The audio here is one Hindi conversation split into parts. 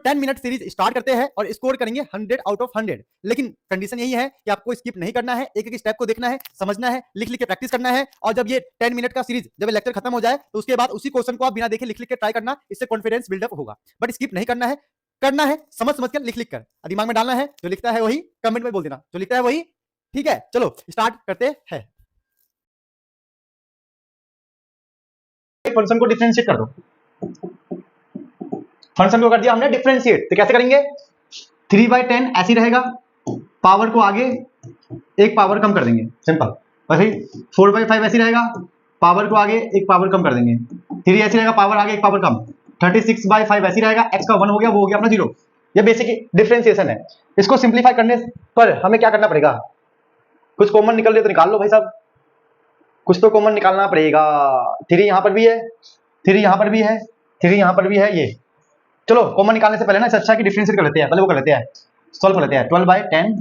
10 मिनट सीरीज स्टार्ट करते हैं और स्कोर करेंगे 100 आउट ऑफ 100। लेकिन कंडीशन यही है कि आपको स्किप नहीं करना है, एक एक स्टेप को देखना है, समझना है, लिख लिख के प्रैक्टिस करना है। और जब ये 10 मिनट का सीरीज जब लेक्चर खत्म हो जाए तो उसके बाद उसी क्वेश्चन को आप बिना देखे लिख लिख के ट्राई करना, इससे कॉन्फिडेंस बिल्डअप होगा। बट स्किप नहीं करना है, करना है समझ समझ कर, लिख लिख कर, दिमाग में डालना है। जो लिखता है वही कमेंट में बोल देना, जो लिखता है वही। ठीक है, चलो स्टार्ट करते हैं। फंक्शन को डिफरेंशिएट कर दो। फंक्शन को कर दिया हमने डिफरेंशिएट, तो कैसे करेंगे? 3/10 ऐसी रहेगा, पावर को आगे एक पावर कम कर देंगे, सिंपल। वैसे ही 4/5 ऐसी रहेगा, पावर को आगे एक पावर कम कर देंगे। 3 ऐसी रहेगा, पावर आगे एक पावर कम। 36/5 ऐसी रहेगा, x का 1 हो गया, वो हो गया अपना 0। ये बेसिक डिफरेंशिएशन है। इसको सिंप्लीफाई करने पर हमें क्या करना पड़ेगा? कुछ कॉमन निकल रहे तो निकाल लो भाई साहब, कुछ तो कॉमन निकालना पड़ेगा। 3 यहाँ पर भी है, 3 यहाँ पर भी है, 3 यहाँ पर भी है। ये चलो कॉमन निकालने से पहले ना अच्छा कि डिफरेंशिएट कर लेते हैं, पहले वो कर लेते हैं, सॉल्व कर लेते हैं। 12/10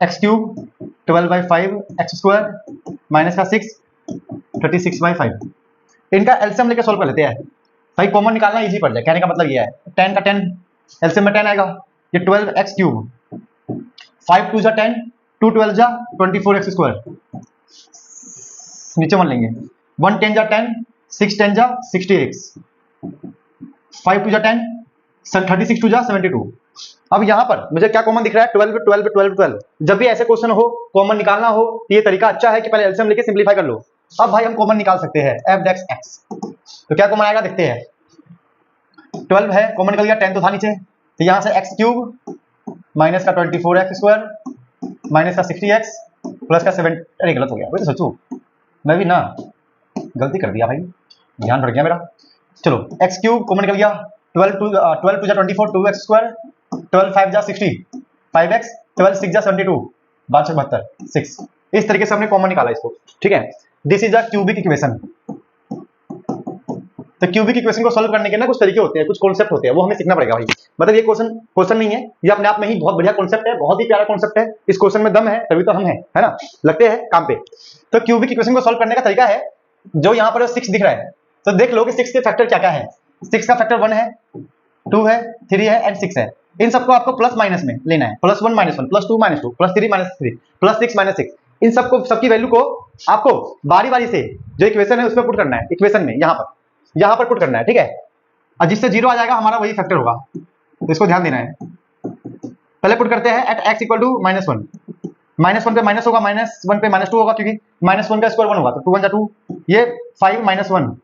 x³ 12/5 x² माइनस का 6 36/5। इनका एलसीएम लेकर सॉल्व कर लेते हैं भाई, कॉमन निकालना इजी पड़ जाए। कहने का मतलब ये है 10 का 10 एलसीएम में 10 आएगा, ये 12x³ 5 2 10 2 12 24x²। नीचे 1 लेंगे, 1 10 10 6 10 60x, 5 2 10 36 2 72। अब यहां पर मुझे क्या कॉमन दिख रहा है? 12 12 12 12। जब भी ऐसे क्वेश्चन हो कॉमन निकालना हो तो ये तरीका अच्छा है कि पहले एलसीएम लेके सिंपलीफाई कर लो। अब भाई हम कॉमन निकाल सकते हैं f(x), तो क्या कॉमन आएगा देखते हैं। 12 है, कॉमन निकल गया, 10 तो था नीचे, तो यहां से x³ माइनस का 24x² माइनस का 60x प्लस का 7। अरे गलत हो गया, वही तो सोचू मैं भी ना, गलती कर दिया भाई, ध्यान भटक गया मेरा। चलो x³ कॉमन निकल गया, 12 2 24 2x², 12 5 60 5x, 12 6 72 12 72 6। इस तरीके से हमने कॉमन निकाला इसको, ठीक है। This is a cubic equation. तो क्यूबिक इक्वेशन को सॉल्व करने के ना कुछ तरीके होते हैं, कुछ कॉन्सेप्ट होते हैं, वो हमें सीखना पड़ेगा भाई। मतलब ये क्वेश्चन नहीं है, ये अपने आप में ही बहुत बढ़िया कॉन्सेप्ट है, बहुत ही प्यारा कॉन्सेप्ट है। इस क्वेश्चन में दम है तभी तो हम हैं, है ना, लगते हैं काम पे। तो क्यूबिक इक्वेशन को सॉल्व करने का तरीका है, जो यहाँ पर 6 दिख रहा है, तो देख लो कि 6 के फैक्टर क्या क्या है। 6 का फैक्टर 1 है, 2 है, 3 है एंड 6 है। इन सबको आपको प्लस माइनस में लेना है, +1 -1 +2 -2 +3 -3 +6 -6। इन सबको, सबकी वैल्यू को आपको बारी बारी से जो इक्वेशन है उसमें पुट करना है, इक्वेशन में यहाँ पर पुट करना है, ठीक है। और जिससे 0 आ जाएगा हमारा वही फैक्टर होगा, तो इसको ध्यान देना है। पहले पुट करते हैं एट x = -1। -1 पे माइनस होगा, -1 पे -2 होगा, क्योंकि -1 का स्क्वायर 1 होगा, तो 2 1 2। ये 5 -1,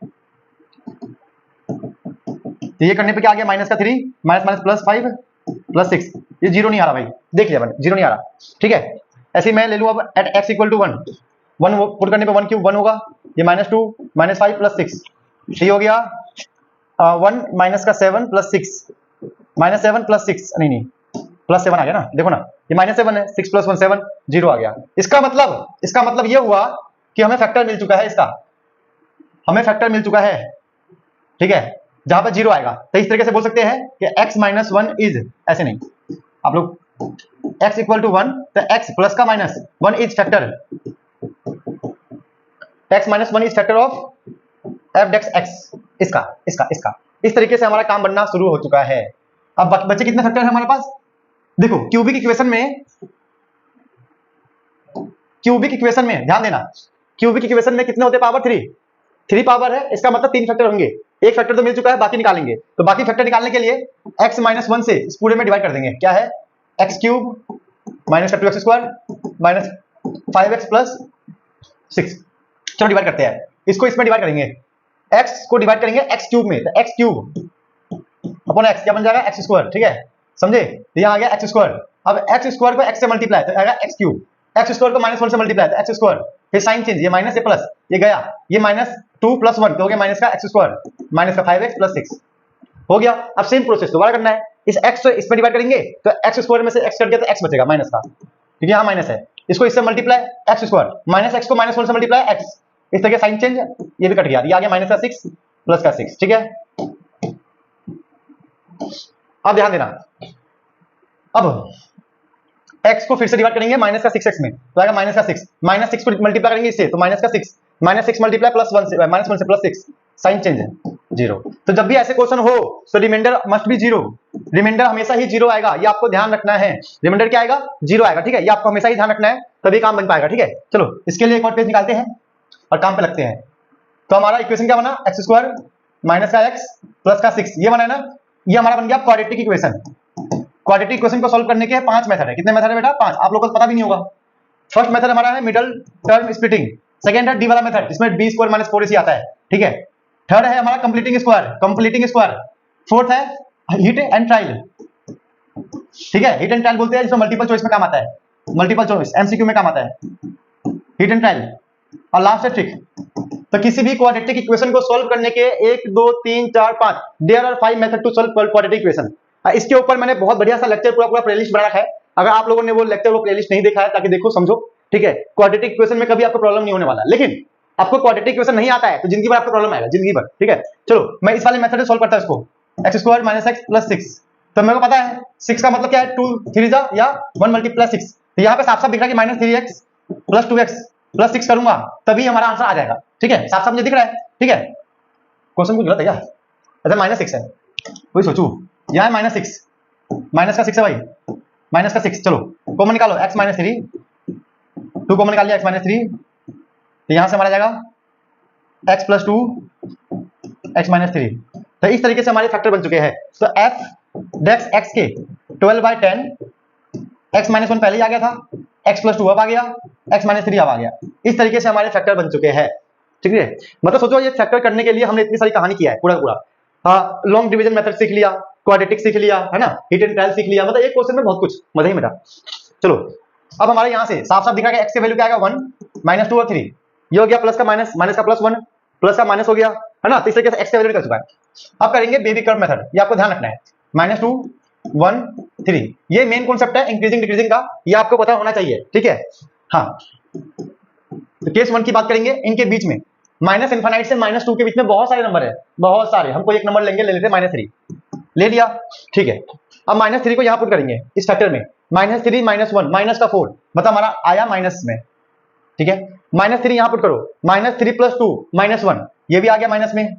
तो ये करने पे क्या आ गया? -3 -+5 +6। ये 0 नहीं आ रहा भाई, देख लिया मैंने, 0 नहीं आ रहा, ठीक है। ऐसे ही मैं ले लूं अब एट x = 1। 1 पुट करने पे 1³ 1 होगा, ये -2 -5 +6, ये हो गया 1 माइनस का 7 +6 -7 +6, नहीं +7 आ गया ना, देखो ना, ये -7 है, 6 + 1 7, 0 आ गया। इसका मतलब ये हुआ कि हमें फैक्टर मिल चुका है, इसका हमें फैक्टर मिल चुका है, ठीक है, जहां पर 0 आएगा। तो इस तरीके से बोल सकते हैं कि x - 1 इज, ऐसे नहीं, आप लोग x = 1, तो x प्लस का -1 is factor, x - 1 is factor of f(x), इसका इस तरीके से हमारा काम बनना शुरू हो चुका है। अब बच्चे कितने फैक्टर है हमारे पास? देखो क्यूबिक इक्वेशन में ध्यान देना, क्यूबिक इक्वेशन में कितने होते हैं? पावर 3 पावर है, इसका मतलब 3 फैक्टर होंगे। एक फैक्टर तो मिल चुका है, बाकी निकालेंगे। तो बाकी फैक्टर निकालने के लिए x - 1 से इस पूरे में डिवाइड कर देंगे। क्या है? x³ minus 2x² minus 5x + 6। चलो डिवाइड करते हैं, इसको इसमें डिवाइड करेंगे, x को डिवाइड करेंगे x³ में, तो x³ अपॉन x क्या बन जाएगा? x², ठीक है, समझे? तो यहाँ आ गया x²। अब x² को x से मल्टीप्लाई, तो आएगा x³ x² को -1 से मल्टीप्लाई, तो x², फिर साइन चेंज, ये माइनस, ये प्लस, ये गया, ये -2 + 1 तो हो गया माइनस का x² माइनस का 5x + 6 हो गया। अब सेम प्रोसेस दोबारा करना है, इस x से इसमें डिवाइड करेंगे, तो x² में से x कट गया तो x बचेगा माइनस का, क्योंकि यहाँ माइनस है। इसको इससे मल्टीप्लाई x² माइनस x को -1 से मल्टीप्लाई x, इस तरह साइन चेंज, ये भी कट गया, ये आ गया माइनस का 6 प्लस का 6, ठीक है। अब ध्यान देना, अब x को फिर से डिवाइड करेंगे माइनस का 6x में, तो आएगा माइनस का 6, -6 को मल्टीप्लाई करेंगे इससे, तो माइनस का 6 -6 मल्टीप्लाई +1 से, -1 से +6, साइन चेंज है 0। तो जब भी ऐसे क्वेश्चन हो तो रिमाइंडर मस्ट बी 0, रिमाइंडर हमेशा ही जीरो आएगा, ये आपको ध्यान रखना है। रिमाइंडर क्या आएगा? जीरो आएगा, ठीक है, ये आपको हमेशा ही ध्यान रखना है, तभी काम बन पाएगा, ठीक है। चलो इसके लिए एक और पेज निकालते हैं और काम पे लगते हैं। तो हमारा इक्वेशन क्या बना? एक्स स्क्वायर माइनस का एक्स प्लस का 6, ये बना है ना, ये हमारा बन गया क्वाड्रेटिक इक्वेशन। क्वाड्रेटिक इक्वेशन को सॉल्व करने के 5 मेथड है। कितने मेथड है बेटा? 5। आप लोगों को पता भी नहीं होगा। फर्स्ट मेथड हमारा है मिडल टर्म स्प्लिटिंग, सेकंड है डी वाला मेथड जिसमें बी स्क्वायर माइनस 4ac आता है, ठीक है। थर्ड है हमारा कंप्लीटिंग स्क्वायर, फोर्थ है हिट एंड ट्रायल, ठीक है, हिट एंड ट्रायल बोलते हैं जिसमें मल्टीपल चॉइस में काम आता है, मल्टीपल चॉइस एमसीक्यू में काम आता है, हिट एंड ट्रायल, और लास्ट है ट्रिक। तो किसी भी क्वाड्रेटिक इक्वेशन को सॉल्व करने के 1 2 3 4 5 there are 5 method to solve quadratic equation. इसके ऊपर मैंने बहुत बढ़िया सा लेक्चर पूरा प्लेलिस्ट बना रखा है। अगर आप लोगों ने वो लेक्चर वो प्लेलिस्ट नहीं देखा है ताकि देखो समझो, ठीक है। क्वाड्रेटिक इक्वेशन में कभी आपको प्रॉब्लम नहीं होने वाला, लेकिन आपको क्वाड्रेटिक इक्वेशन नहीं आता है तो जिंदगी भर आपको प्रॉब्लम आएगा, जिंदगी भर, ठीक है। चलो मैं इस वाले मेथड से सॉल्व करता हूं इसको, x square minus x plus 6। तो मेरे को पता है 6 का मतलब क्या है, 2 3 जा या 1 मल्टीप्लाई 6। तो यहाँ पे साफ साफ दिख रहा है कि minus 3x plus 2x plus 6 करूंगा तभी हमारा आंसर आ जाएगा, ठीक है। साफ साफ मुझे दिख रहा है, ठीक है। क्वेश्चन कुछ गलत है क्या? अच्छा माइनस 6 है, वही सोचू, यहाँ है माइनस 6, माइनस का 6 है भाई, माइनस का 6। चलो कॉमन निकालो, x माइनस 3, 2 कॉमन निकाल लिया, x माइनस 3, तो यहाँ से हमारा जाएगा x प्लस 2 x माइनस 3। तो इस तरीके से हमारे फैक्टर बन चुके हैं। तो f डेक्स x के 12/10, x माइनस 1 पहले ही आ गया था, x प्लस 2 अब आ गया, x माइनस 3 अब आ गया। इस तरीके से हमारे फैक्टर बन चुके हैं, ठीक है। मतलब सोचो ये फैक्टर करने के लिए हमने इतनी सारी कहानी किया है पूरा पूरा। लॉन्ग डिवीजन मेथड सीख लिया, क्वाड्रेटिक सीख लिया, है ना, हिट एंड ट्रायल सीख लिया, मतलब एक क्वेश्चन में बहुत कुछ, मजा ही मजा। चलो अब हमारे यहाँ से साफ साफ दिख रहा है x की वैल्यू क्या आएगा, 1 माइनस 2 और 3। ये हो गया प्लस का माइनस, माइनस का प्लस 1, प्लस का माइनस हो गया, है ना। तो इस तरीके से x की वैल्यू निकल चुका है। अब करेंगे बेबी कर्व मेथड, ये आपको ध्यान रखना है। माइनस 2 1 3, ये मेन कॉन्सेप्ट है इंक्रीजिंग डिक्रीजिंग का, ये आपको पता होना चाहिए, ठीक है। हाँ तो केस 1 की बात करेंगे, इनके बीच में माइनस इनफाइनाइट से माइनस 2 के बीच में बहुत सारे नंबर है, बहुत सारे। हमको एक नंबर लेंगे, ले लेते माइनस 3, ले लिया, ठीक है। अब माइनस 3 को यहां पुट करेंगे इस फैक्टर में, माइनस 3 माइनस 1 माइनस का 4, मतलब हमारा आया माइनस में, ठीक है। माइनस 3 यहां पुट करो, माइनस 3 प्लस 2 माइनस 1, ये भी आ गया माइनस में,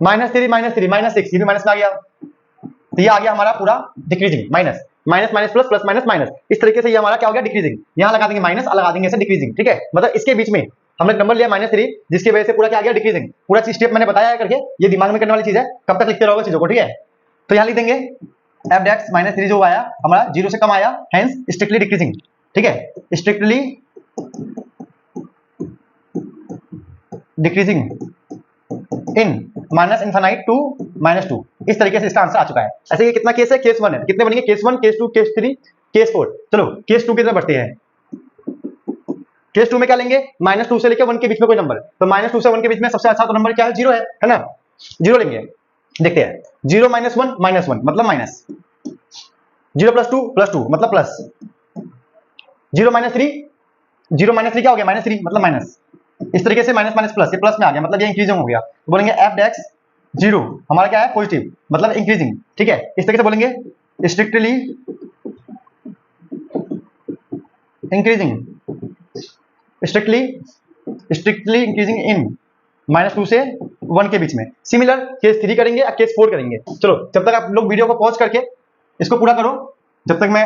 माइनस 3 माइनस 3 माइनस 6, ये भी माइनस में आ गया। तो ये आ गया हमारा पूरा decreasing, minus minus minus plus plus minus minus, इस तरीके से ये हमारा क्या हो गया, डिक्रीजिंग। यहां लगा देंगे माइनस, लगा देंगे ऐसे डिक्रीजिंग, ठीक है। मतलब इसके बीच में हमने नंबर लिया माइनस 3, जिसकी वजह से पूरा क्या आ गया, डिक्रीजिंग। पूरा स्टेप मैंने बताया है करके, ये दिमाग में करने वाली चीज है, कब तक लिखते रहोगे चीजों को, ठीक है। तो यहां लिख देंगे एफ डेक्स माइनस 3 जो आया हमारा 0 से कम आया, हेंस स्ट्रिक्टली डिक्रीजिंग, ठीक है, strictly decreasing in minus infinite to minus 2। इस तरीके से इसका आंसर आ चुका है। ऐसे ये कितना केस है, केस 1 है, कितने बनेंगे, केस 1 केस 2 केस 3 केस 4। चलो केस 2 की तरफ बढ़ते हैं। केस 2 में क्या लेंगे, माइनस 2 से लेकर 1 के बीच में कोई नंबर, तो माइनस 2 से 1 के बीच में सबसे अच्छा तो नंबर क्या है, 0 है ना, 0 लेंगे। देखते हैं 0 माइनस 1 मतलब माइनस, 0 प्लस 2 मतलब प्लस, 0 माइनस 3 क्या हो गया, माइनस 3 मतलब माइनस। इस तरीके से माइनस माइनस प्लस, ये प्लस में आ गया, मतलब ये इंक्रीजिंग हो गया। तो बोलेंगे एफ डेक्स 0 हमारा क्या है, पॉजिटिव, मतलब इंक्रीजिंग, ठीक है। इस तरीके से बोलेंगे strictly increasing, strictly increasing in minus 2 से 1 के बीच में। सिमिलर केस 3 करेंगे और केस 4 करेंगे। चलो जब तक आप लोग वीडियो को पॉज करके इसको पूरा करो, जब तक मैं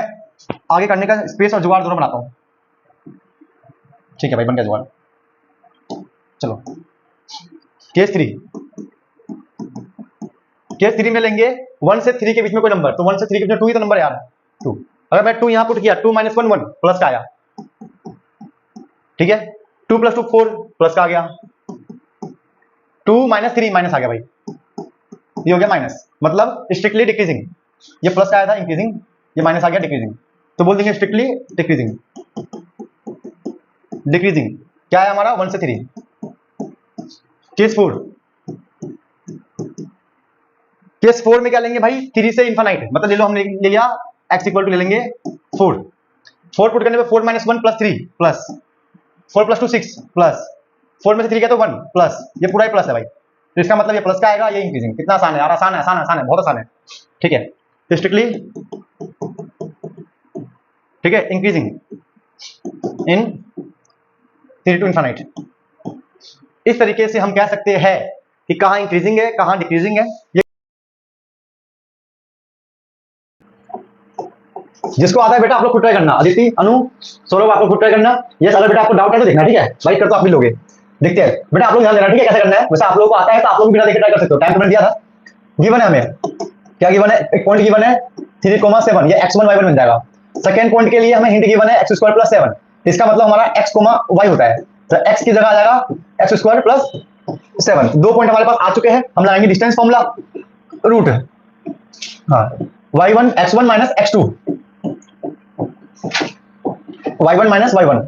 आगे करने का स्पेस और जुगाड़ दोनों बनाता हूं, ठीक है भाई, बन गया जुगाड़। चलो केस 3 में लेंगे 1 से 3 के बीच में कोई नंबर, तो 1 से 3 के बीच में 2 ही तो नंबर है यार, 2। अगर मैं 2 यहां पुट किया, 2 माइनस 1 1 प्लस का आया, ठीक है। 2 प्लस 2 4 प्लस का आ गया, 2 माइनस 3 माइनस आ गया भाई, ये हो गया माइनस, मतलब स्ट्रिक्टली डिक्रीजिंग। ये प्लस का आया था इंक्रीजिंग, ये माइनस आ गया डिक्रीजिंग, तो बोल देंगे स्ट्रिक्टली डिक्रीजिंग। डिक्रीजिंग क्या है हमारा, 1 से 3। केस 4 में क्या लेंगे भाई, 3 से इनफाइनाइट, मतलब ले लो, हमने ले लिया x इक्वल टू ले लेंगे 4 पुट करने पे 4 minus 1 plus 3 plus 4 plus 2 6 plus 4 में से 3 क्या तो 1 प्लस, ये पूरा ही प्लस है भाई, तो इसका मतलब ये प्लस का आएगा, ये इंक्रीजिंग। कितना आसान है यार, आसान है बहुत आसान है, ठीक है। तो स्ट्रिक्टली, ठीक है, इंक्रीजिंग इन 3 टू इनफाइनाइट। इस तरीके से हम कह सकते हैं कि कहां इंक्रीजिंग है कहां डिक्रीजिंग है। जिसको आता है बेटा आप लोग खुद ट्राई करना, अदिति, अनु, सौरभ आप लोग खुद ट्राई करना। यस, अगर बेटा आपको डाउट है तो देखना, ठीक है भाई, कर तो आप भी लोगे, देखते हैं बेटा, आप लोग ध्यान देना, ठीक है, कैसे करना है। वैसे आप लोगों को आता है तो आप लोग बिना देखे ट्राई कर सकते हो। टाइम पेमेंट दिया था, गिवन है हमें, क्या गिवन है, एक पॉइंट गिवन है 3,7, ये x1 y1 बन जाएगा। सेकंड पॉइंट के लिए हमें हिंट गिवन है x² + 7, इसका मतलब हमारा x, y होता है, तो x की जगह आ जाएगा x² + 7। 2 पॉइंट हमारे पास आ चुके हैं, हम लगाएंगे डिस्टेंस फॉर्मूला, रूट, हाँ, y1 x1 - x2, y1 - y1,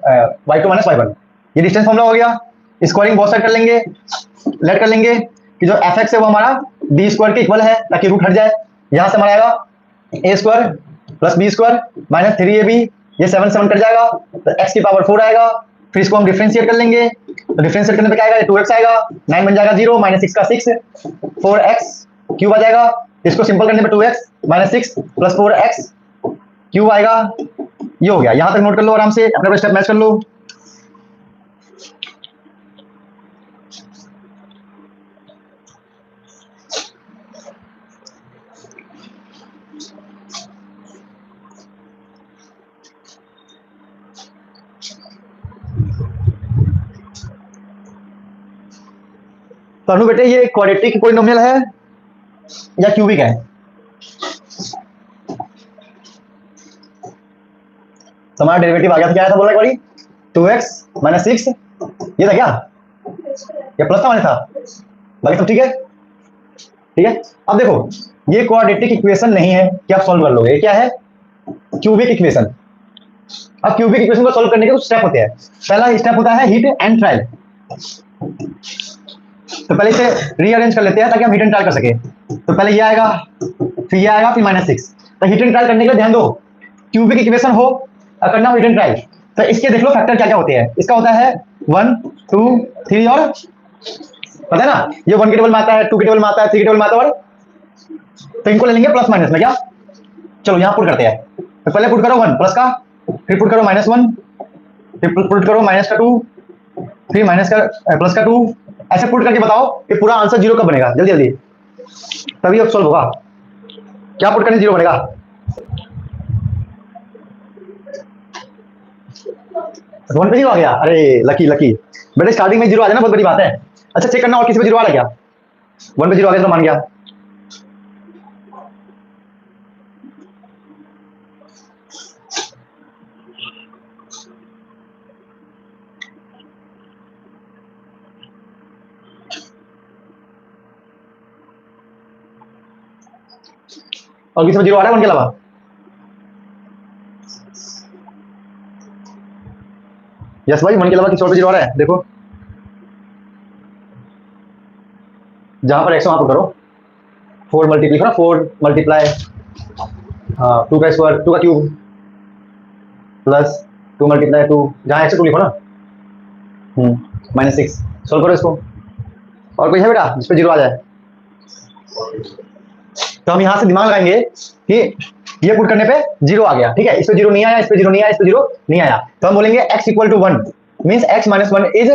y2 - y1, ये डिस्टेंस फॉर्मूला हो गया। स्क्वायरिंग बहुत साइड कर लेंगे, लेट कर लेंगे कि जो fx है वो हमारा b² के इक्वल है, ताकि रूट हट जाए। यहां से हमारा आएगा a² + b² - 3ab, ये 7 7 कट जाएगा, तो x की पावर 4 आएगा। फिर इसको हम डिफरेंशिएट कर लेंगे, तो डिफरेंशिएट करने पे क्या आएगा, 2x आएगा, 9 बन जाएगा 0, -6 का 6, 4x क्यूब आ जाएगा। इसको सिंपल करने पे 2x - 6 + 4x क्यूब आएगा, ये हो गया। यहां तक नोट कर लो आराम से, अपने स्टेप मैच कर लो। तनु बेटे, ये क्वाड्रेटिक पॉलिनोमियल है या क्यूबिक है? हमारा डेरिवेटिव आ गया था, क्या आया था बोला एक बारी, 2x - 6, ये था क्या, ये प्लस था माइनस था, बाकी सब ठीक है, ठीक है। अब देखो, ये क्वाड्रेटिक इक्वेशन नहीं है कि आप सॉल्व कर लोगे, ये क्या है, क्यूबिक इक्वेशन। अब क्यूबिक इक्वेशन को सॉल्व करने के कुछ स्टेप होते हैं। पहला स्टेप होता है हिट एंड ट्रायल, तो पहले इसे रीअरेंज कर लेते हैं ताकि हम हिट एंड ट्रायल कर सके। तो पहले ये आएगा, फिर ये आएगा, फिर -6। तो हिट एंड ट्रायल करने के लिए ध्यान दो, क्यूबिक इक्वेशन हो करना हो हिट एंड ट्रायल, तो इसके देख लो फैक्टर क्या क्या होते हैं। इसका होता है 1 2 3 और, पता है ना, ये 1 के टेबल में आता है, 2 के टेबल में आता है, 3 के टेबल में आता है, और तो इनको ले लेंगे प्लस माइनस में, क्या, चलो यहाँ पुट करते हैं। तो पहले पुट करो 1 प्लस का, फिर पुट करो -1, फिर पुट करो -2, फिर माइनस का प्लस का 2, ऐसे पुट करके बताओ कि पूरा आंसर 0 कब बनेगा, जल्दी जल्दी, तभी अब सॉल्व होगा। क्या पुट करने 0 बनेगा, 1 पे 0 आ गया, अरे लकी लकी बेटे, स्टार्टिंग में 0 आ जाए ना बहुत बड़ी बात है। अच्छा चेक करना और किसी पे 0 आ रहा है क्या, 1 पे 0 आ गया तो मान गया। और किसी पे 0 आ रहा है 1 के अलावा, यस भाई 1 के अलावा किसी और पे 0 आ रहा है, देखो जहां पर x वहां पर करो, 4 मल्टीप्लाई करो, 4 मल्टीप्लाई, हाँ 2 का स्क्वायर, 2 का क्यूब प्लस 2 मल्टीप्लाई 2, जहां x 2 लिखो ना, -6, सोल्व करो इसको। और कोई है बेटा जिस पे 0 आ जाए, तो हम यहां से दिमाग लगाएंगे कि ये पुट करने पे 0 आ गया, ठीक है, इस पे 0 नहीं आया, इस पे 0 नहीं आया, इस पे 0 नहीं आया, तो हम बोलेंगे x = 1 means x - 1 is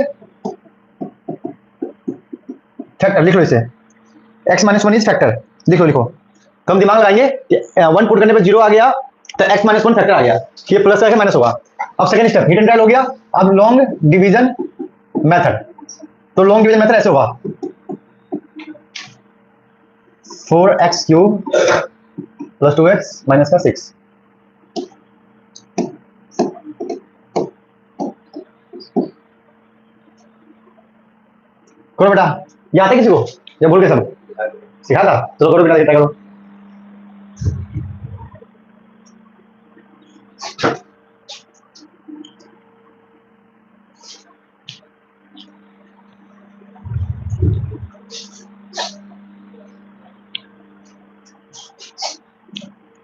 factor, लिख लो इसे, x - 1 इज फैक्टर, लिखो लिखो। तो हम दिमाग लगाएंगे 1 पुट करने पे 0 आ गया, तो x - 1 फैक्टर आ गया, ये प्लस करके माइनस होगा। अब second step hit and trial हो गया। अब लॉन्ग डिवीजन मेथड, तो लॉन्ग डिवीजन मेथड ऐसे होगा, 4x³ + 2x - 6, करो बेटा, ये आते किसी को या बोल के सब सिखा था, चलो करो बेटा, ट्राई करो।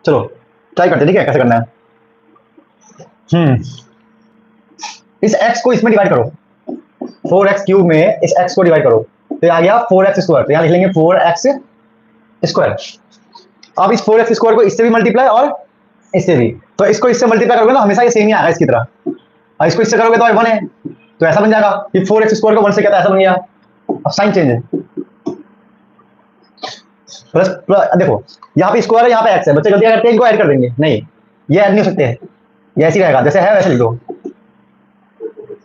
चलो ट्राई करते, ठीक है, कैसे करना है। इस x को इसमें डिवाइड करो, 4x³ में इस x को डिवाइड करो, तो आ गया 4x², तो यहाँ लिख लेंगे 4x²। अब इस 4x² को इससे भी मल्टीप्लाई और इससे भी, तो इसको इससे मल्टीप्लाई करोगे ना हमेशा ये सेम ही आएगा इसकी तरह, और इसको इससे करोगे तो 1 है, तो ऐसा बन जाएगा कि 4x² को 1 से कहता है, ऐसा बन गया। अब साइन चेंज है, प्लस देखो यहाँ पे स्क्वायर है, यहाँ पे x है, बच्चे गलतियां करते हैं, इनको ऐड कर देंगे, नहीं ये ऐड नहीं हो सकते, ये ऐसे ही रहेगा जैसे है वैसे लिख दो।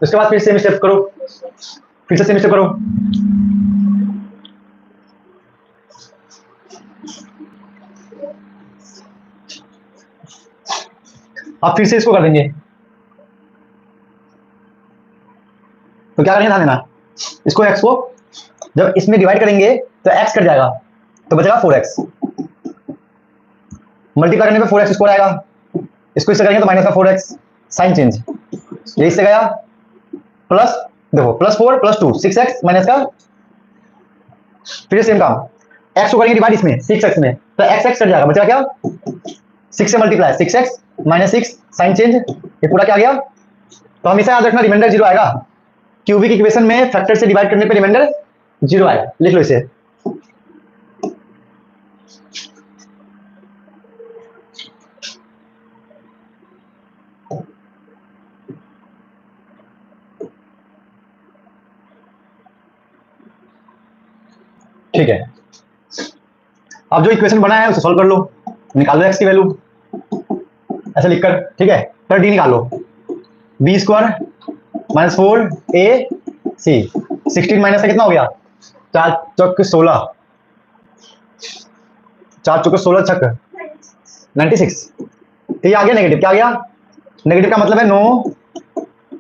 उसके बाद फिर सेम स्टेप करो, फिर से सेम स्टेप करो। अब फिर से इसको कर देंगे, तो क्या करेंगे ध्यान देना, इसको x को जब इसमें डिवाइड करेंगे तो x कट जाएगा, तो बचेगा 4x, मल्टीप्लाई करने पे 4x स्क्वायर आएगा, इसको इससे करेंगे तो माइनस का 4x, साइन चेंज, ये इससे गया प्लस, देखो +4 +2 6x माइनस का, फिर सेम काम, x को करेंगे डिवाइड इसमें 6x में, तो x कट जाएगा, बचा क्या 6 से multiply 6x minus 6 sign change, ये पूरा क्या आ गया। तो हमेशा याद रखना रिमाइंडर 0 आएगा, क्यूबिक इक्वेशन में फैक्टर से डिवाइड करने पे रिमाइंडर 0 आएगा, लिख लो इसे। ठीक है, अब जो इक्वेशन बना है उसे सॉल्व कर लो, निकाल लो x की वैल्यू ऐसे लिखकर, ठीक है, फिर d निकाल लो, b² माइनस 4ac, 16 माइनस का कितना हो गया 4 चौक 16, 4 चौक 16 छक 96, तो ये आ गया नेगेटिव, क्या आ गया नेगेटिव का मतलब है नो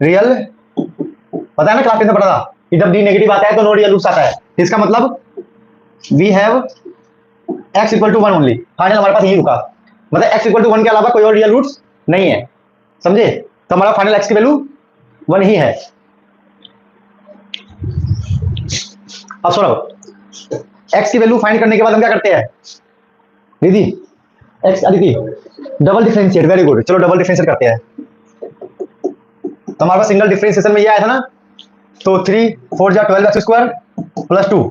रियल, पता है ना क्लास में पढ़ा था कि जब d नेगेटिव आता है तो नो रियल रूट्स आता है, इसका मतलब we have x equal to 1 only, final हमारे पास यही रुका, मतलब x इक्वल टू 1 के अलावा कोई और रियल रूट्स नहीं है, समझे, तो हमारा फाइनल x की वैल्यू 1 ही है। अब सुनो, x की वैल्यू फाइंड करने के बाद हम क्या करते हैं दीदी, x Aditi double differentiate, very good, चलो डबल डिफरेंशिएट करते हैं। तो हमारे पास सिंगल डिफरेंशिएशन में ये आया था ना, तो 3 4 जा 12x² प्लस 2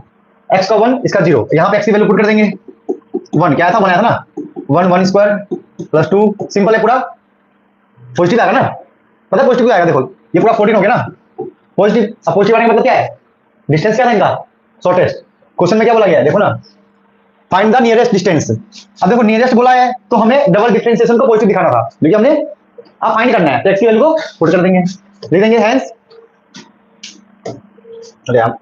x का 1 इसका 0, यहाँ पे x की वैल्यू पुट कर देंगे 1, क्या था 1 आया था ना, 1 1² प्लस 2, सिंपल है, पूरा पॉजिटिव आएगा ना, पता है पॉजिटिव आएगा, देखो ये पूरा 14 हो गया ना पॉजिटिव। अब पॉजिटिव आने का मतलब क्या है, डिस्टेंस क्या था इनका शॉर्टेस्ट, क्वेश्चन में क्या बोला गया है देखो ना, फाइंड द नियरेस्ट डिस्टेंस। अब देखो नियरेस्ट बोला है तो हमें डबल डिफरेंशिएशन को पॉजिटिव दिखाना था, लेकिन हमने अब फाइंड करना है, तो x की वैल्यू को पुट कर देंगे, लिख देंगे हेंस, अरे यार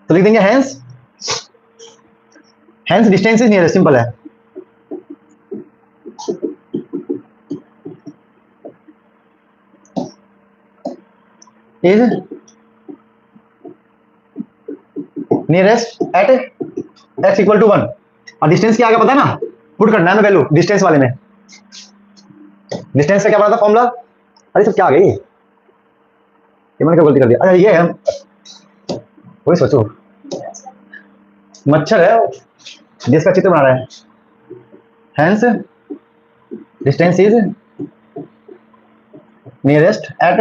तो लिख देंगे hence, hence distance is nearest, simple है, is nearest at x equal to 1, और डिस्टेंस क्या आ गया पता है ना, पुट करना है वैल्यू डिस्टेंस वाले में, डिस्टेंस का क्या पता था फॉर्मूला, अरे सब क्या आ गई, ये मैंने क्या गलती कर दिया, अरे ये है वही सोचो, मच्छर है जिसका चित्र बना रहा है, hence distance is nearest at,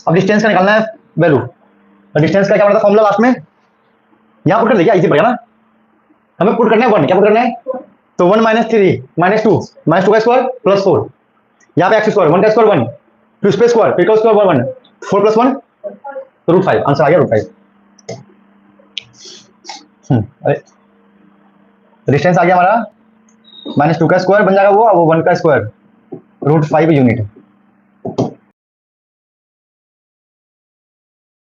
अब डिस्टेंस का निकालना है वैल्यू, और डिस्टेंस का क्या पता फॉर्मूला लास्ट में यहाँ पुट कर दिया, इजी पड़ गया ना, हमें पुट करना है 1, क्या पुट करना है, तो 1 माइनस 3 माइनस 2 का स्क्वायर प्लस 4, यहाँ पे x स्क्वायर 1 का स्क्वायर 1, फिर उसपे स्क्वायर फिर का स्क्वायर 1 4 प्लस 1 तो √5, आंसर आ गया √5। अरे डिस्टेंस आ गया हमारा -2 का स्क्वायर बन जाएगा वो 1 का स्क्वायर √5 यूनिट।